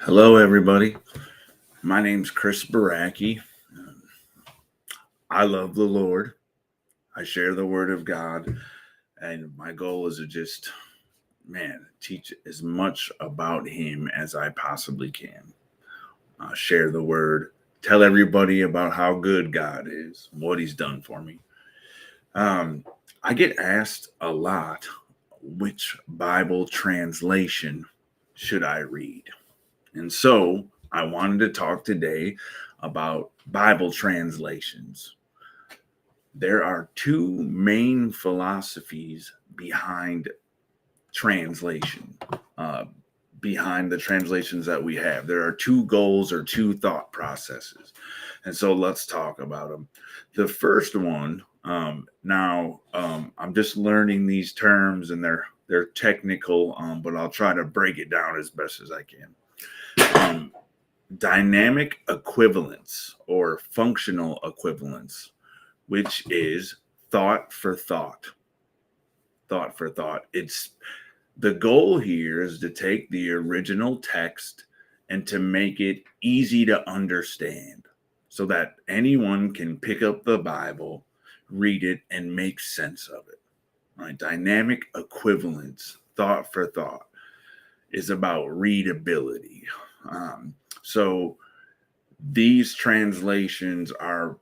Hello, everybody. My name's Chris Baraki. I love the Lord. I share the Word of God, and my goal is to just, teach as much about Him as I possibly can. Share the Word, tell everybody about how good God is, what He's done for me. Um, I get asked a lot, which Bible translation should I read? And so I wanted to talk today about Bible translations. There are two main philosophies translation, uh, behind the translations that we have. There are two goals or two thought processes. And so let's talk about them. The first one, I'm just learning these terms and they're technical, but I'll try to break it down as best as I can. Um, Dynamic equivalence or functional equivalence, which is thought for thought. Thought for thought. It's the goal here is to take the original text and to make it easy to understand so that anyone can pick up the Bible, read it, and make sense of it. Right? Dynamic equivalence, thought for thought, is about readability. So these translations are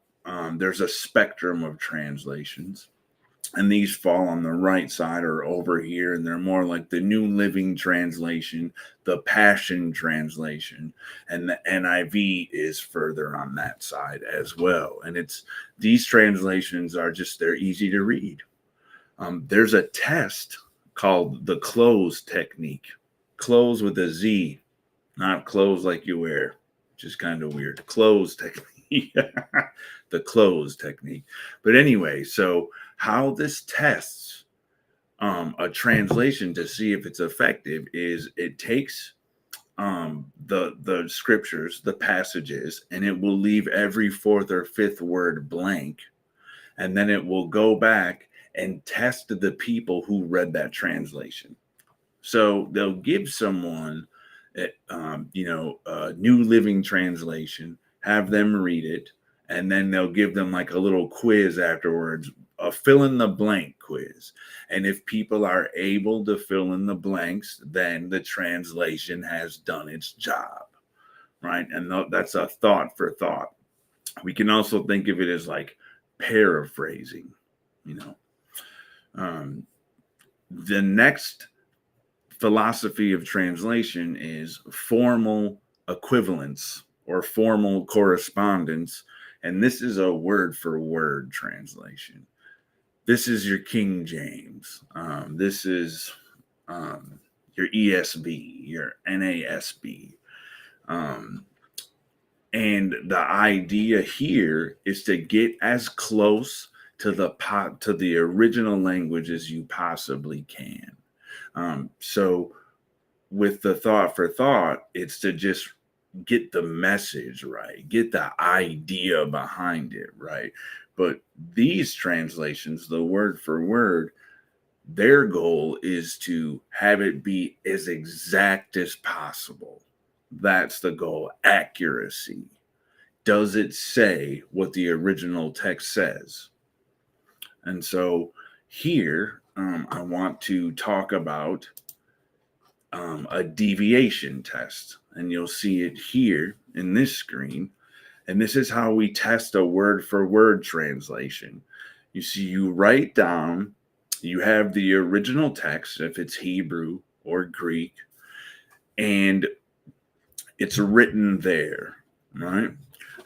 there's a spectrum of translations, and these fall on the right side or over here, and they're more like the New Living Translation, the Passion Translation, and the NIV is further on that side as well. And it's these translations are just they're easy to read. There's a test called the close technique. Close with a Z, not clothes like you wear, which is kind of weird. Close technique. The close technique. But anyway, so how this tests a translation to see if it's effective is it takes the scriptures, the passages, and it will leave every fourth or fifth word blank, and then it will go back and test the people who read that translation. So they'll give someone, a New Living Translation, have them read it, and then they'll give them like a little quiz afterwards, a fill in the blank quiz. And if people are able to fill in the blanks, then the translation has done its job, right? And that's a thought for thought. We can also think of it as like paraphrasing, you know. The next philosophy of translation is formal equivalence or formal correspondence. And this is a word for word translation. This is your King James. This is your ESV, your NASB. Um, and the idea here is to get as close to the original language as you possibly can. So with the thought for thought, it's to just get the message right, get the idea behind it right. But these translations, the word for word, their goal is to have it be as exact as possible. That's the goal. Accuracy. Does it say what the original text says? And so here, I want to talk about a deviation test. And you'll see it here in this screen. And this is how we test a word for word translation. You see, you write down, you have the original text, if it's Hebrew or Greek, and it's written there, right?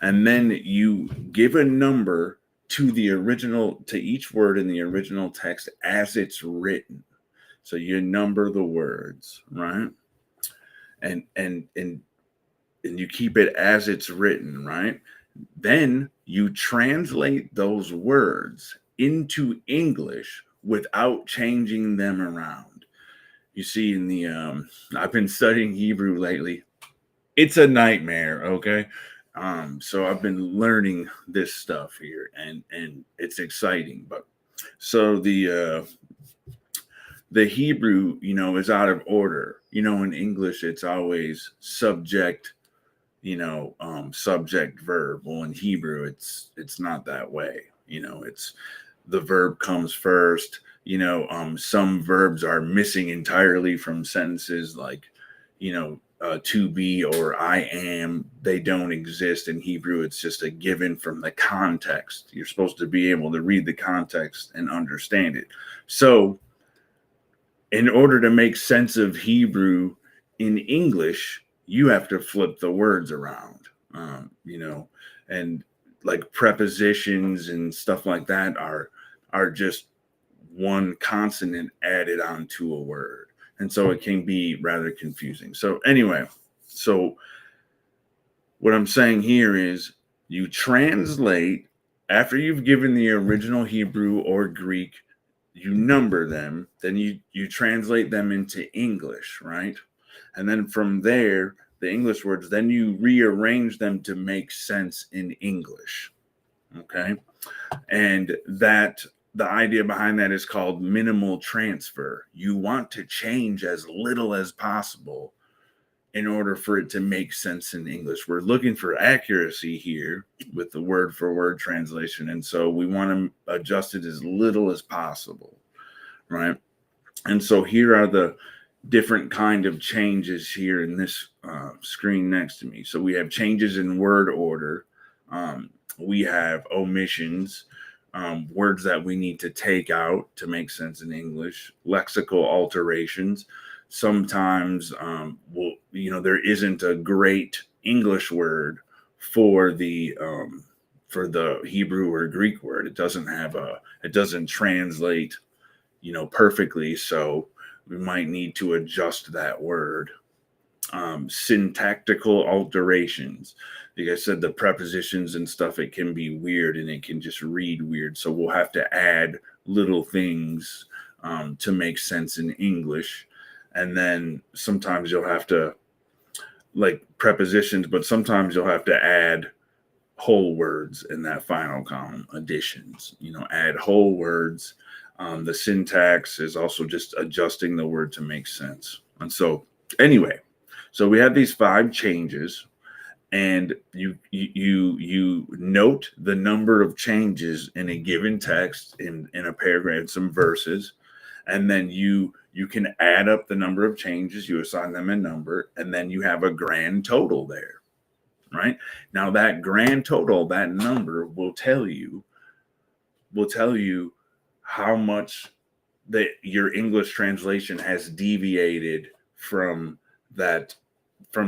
And then you give a number to each word in the original text as it's written. So you number the words, right? And you keep it as it's written, right? Then you translate those words into English without changing them around. You see, I've been studying Hebrew lately. It's a nightmare, okay? So I've been learning this stuff here, and it's exciting. But so the Hebrew, is out of order. In English, it's always subject, subject verb. Well, in Hebrew, it's not that way. It's the verb comes first. Some verbs are missing entirely from sentences, like, to be or I am. They don't exist in Hebrew. It's just a given from the context. You're supposed to be able to read the context and understand it. So, in order to make sense of Hebrew in English, you have to flip the words around, and like prepositions and stuff like that are just one consonant added onto a word. And so it can be rather confusing. So anyway, so what I'm saying here is you translate after you've given the original Hebrew or Greek, you number them, then you translate them into English, right? And then from there, the English words, then you rearrange them to make sense in English. Okay? And that the idea behind that is called minimal transfer. You want to change as little as possible in order for it to make sense in English. We're looking for accuracy here with the word for word translation. And so we want to adjust it as little as possible, right? And so here are the different kind of changes here in this screen next to me. So we have changes in word order. We have omissions, words that we need to take out to make sense in English, lexical alterations. Sometimes, there isn't a great English word for the Hebrew or Greek word. It doesn't translate, perfectly. So we might need to adjust that word. Syntactical alterations. Like I said, the prepositions and stuff, it can be weird and it can just read weird. So we'll have to add little things to make sense in English. And then sometimes you'll have to, like prepositions, but sometimes you'll have to add whole words in that final column, additions, add whole words. The syntax is also just adjusting the word to make sense. And so anyway, so we have these 5 changes, and you note the number of changes in a given text in a paragraph, some verses, and then you can add up the number of changes, you assign them a number, and then you have a grand total there, right? Now that grand total, that number will tell you how much that your English translation has deviated from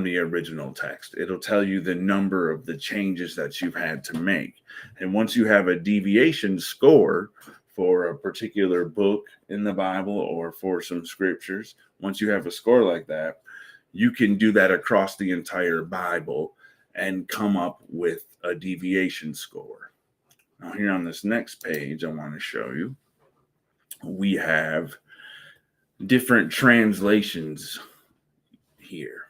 the original text. It'll tell you the number of the changes that you've had to make. And once you have a deviation score for a particular book in the Bible or for some scriptures, once you have a score like that, you can do that across the entire Bible and come up with a deviation score. Now, here on this next page, I want to show you, we have different translations here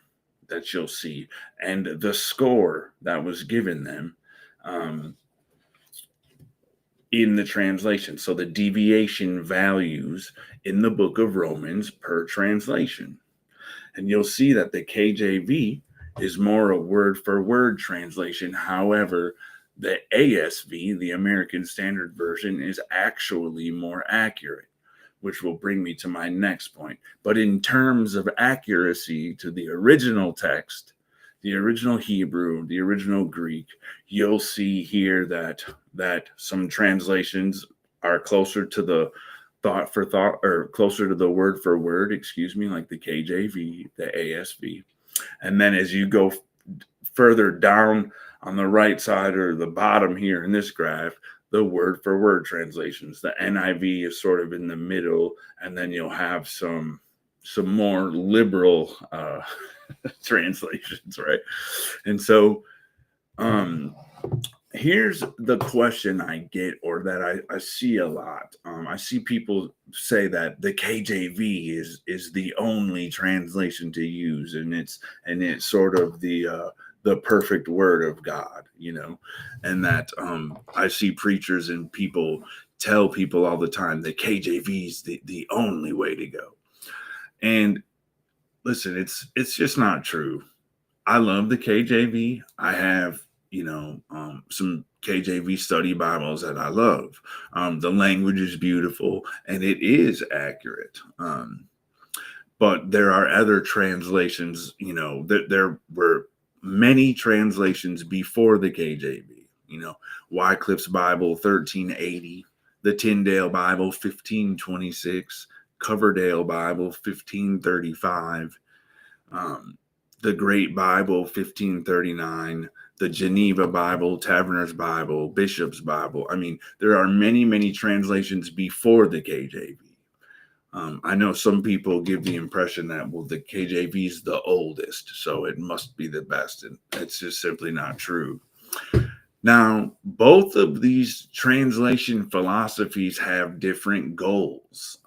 that you'll see, and the score that was given them in the translation. So the deviation values in the book of Romans per translation. And you'll see that the KJV is more a word for word translation. However, the ASV, the American Standard Version, is actually more accurate, which will bring me to my next point. But in terms of accuracy to the original text, the original Hebrew, the original Greek, you'll see here that some translations are closer to the thought for thought, or closer to the word for word, like the KJV, the ASV. And then as you go further down on the right side or the bottom here in this graph, the word for word translations. The NIV is sort of in the middle, and then you'll have some more liberal translations, right? And so here's the question I get, or that I see a lot. I see people say that the KJV is the only translation to use, and it's sort of the perfect word of God, and that I see preachers and people tell people all the time that KJV is the only way to go. And listen, it's just not true. I love the KJV. I have, some KJV study Bibles that I love. The language is beautiful and it is accurate. But there are other translations, there were many translations before the KJV, Wycliffe's Bible 1380, the Tyndale Bible 1526, Coverdale Bible 1535, the Great Bible 1539, the Geneva Bible, Taverner's Bible, Bishop's Bible. I mean, there are many, many translations before the KJV. I know some people give the impression that, well, the KJV is the oldest, so it must be the best, and it's just simply not true. Now, both of these translation philosophies have different goals.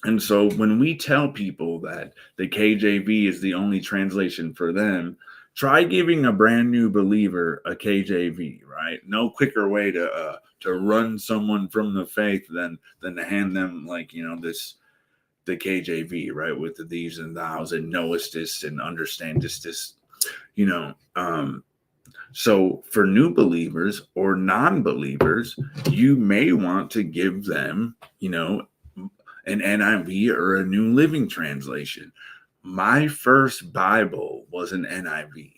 And so when we tell people that the KJV is the only translation for them, try giving a brand new believer a KJV, right? No quicker way to run someone from the faith than to hand them the KJV, right? With the these and thous and knowest this and understandest this, so for new believers or non-believers, you may want to give them, an NIV or a New Living Translation. My first Bible was an NIV,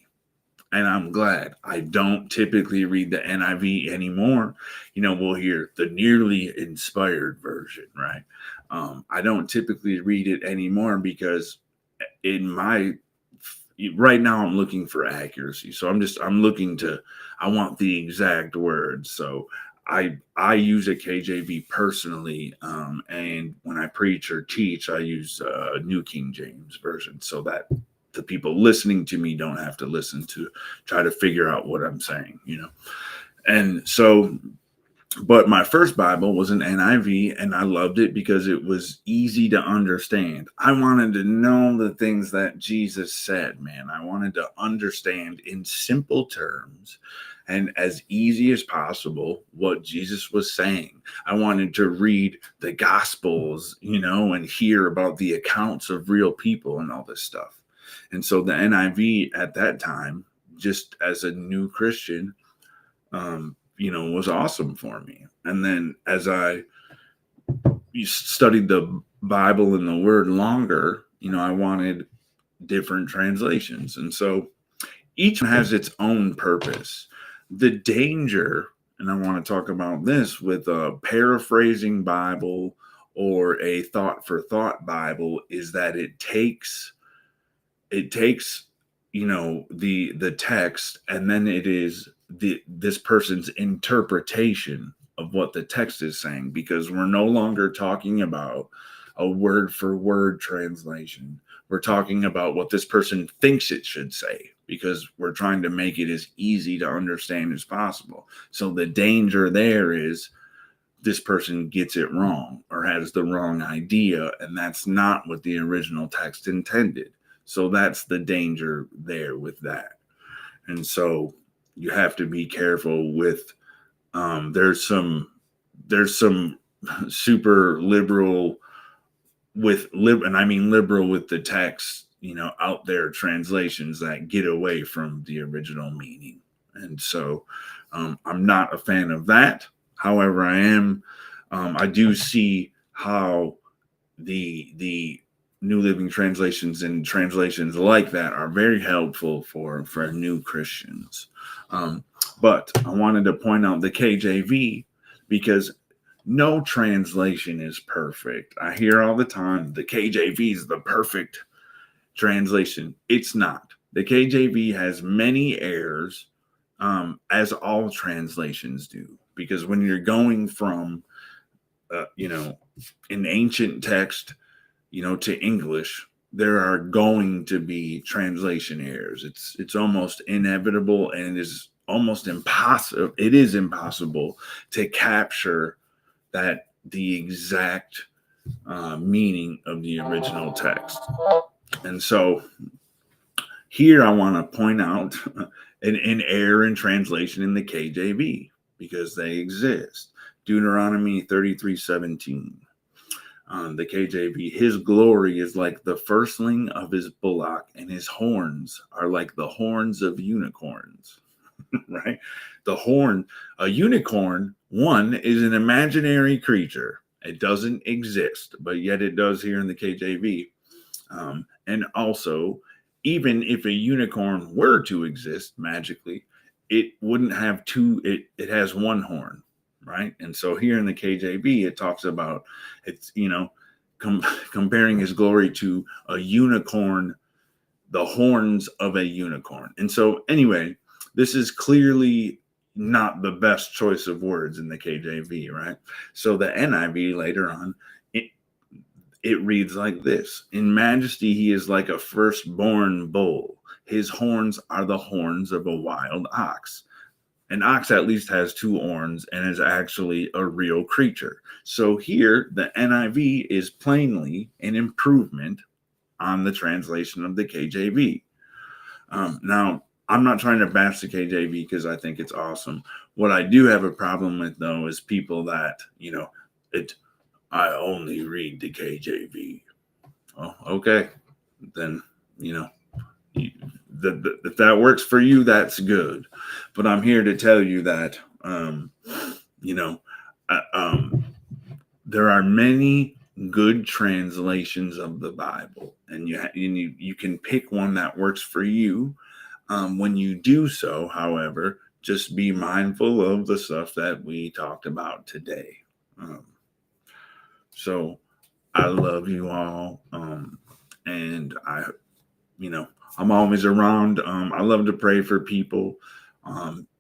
and I'm glad. I don't typically read the NIV anymore. We'll hear the nearly inspired version, right? I don't typically read it anymore because right now I'm looking for accuracy. So I want the exact words. So I use a KJV personally, and when I preach or teach, I use New King James Version so that the people listening to me don't have to listen to try to figure out what I'm saying, And so, but my first Bible was an NIV, and I loved it because it was easy to understand. I wanted to know the things that Jesus said, man. I wanted to understand in simple terms and as easy as possible what Jesus was saying. I wanted to read the Gospels, and hear about the accounts of real people and all this stuff. And so the NIV at that time, just as a new Christian, was awesome for me. And then as I studied the Bible and the Word longer, I wanted different translations. And so each one has its own purpose. The danger, and I want to talk about this with a paraphrasing Bible or a thought for thought Bible, is that it takes the text, and then it is this person's interpretation of what the text is saying, because we're no longer talking about a word for word translation. We're talking about what this person thinks it should say, because we're trying to make it as easy to understand as possible. So the danger there is this person gets it wrong or has the wrong idea, and that's not what the original text intended. So that's the danger there with that. And so you have to be careful with, there's some super liberal and I mean liberal with the text, out there translations that get away from the original meaning. And so I'm not a fan of that. However, I do see how the New Living Translations and translations like that are very helpful for new Christians. But I wanted to point out the KJV because no translation is perfect. I hear all the time the KJV is the perfect translation. It's not. The KJV has many errors, as all translations do, because when you're going from, an ancient text, to English, there are going to be translation errors. It's almost inevitable, and it is almost impossible. It is impossible to capture the exact meaning of the original text. And so here I want to point out an error in translation in the KJV, because they exist. Deuteronomy 33:17. The KJV, his glory is like the firstling of his bullock, and his horns are like the horns of unicorns. Right? The horn, a unicorn, one is an imaginary creature. It doesn't exist, but yet it does here in the KJV. And also, even if a unicorn were to exist magically, it wouldn't have two, it has one horn, right? And so here in the KJV, it talks about it's, comparing his glory to a unicorn, the horns of a unicorn. And so, anyway, this is clearly not the best choice of words in the KJV, right? So the NIV later on, it reads like this: in majesty, he is like a firstborn bull. His horns are the horns of a wild ox. An ox at least has two horns and is actually a real creature. So here, the NIV is plainly an improvement on the translation of the KJV. Now, I'm not trying to bash the KJV because I think it's awesome. What I do have a problem with, though, is people that, I only read the KJV. Oh, okay. Then, if that works for you, that's good. But I'm here to tell you that, there are many good translations of the Bible, and you can pick one that works for you. When you do so, however, just be mindful of the stuff that we talked about today. So I love you all. And I'm always around. I love to pray for people.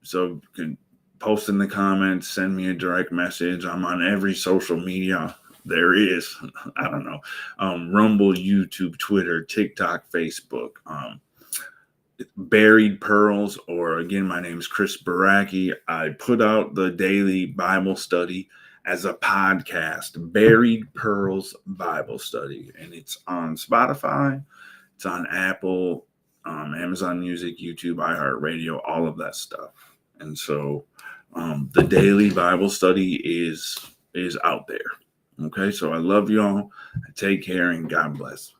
So you can post in the comments, send me a direct message. I'm on every social media there is. I don't know. Rumble, YouTube, Twitter, TikTok, Facebook. Buried Pearls, or again, my name is Chris Baracki. I put out the daily Bible study as a podcast, Buried Pearls Bible Study, and it's on Spotify, it's on Apple, Amazon Music, YouTube, iHeartRadio, all of that stuff. And so the daily Bible study is out there. Okay, so I love y'all. Take care and God bless.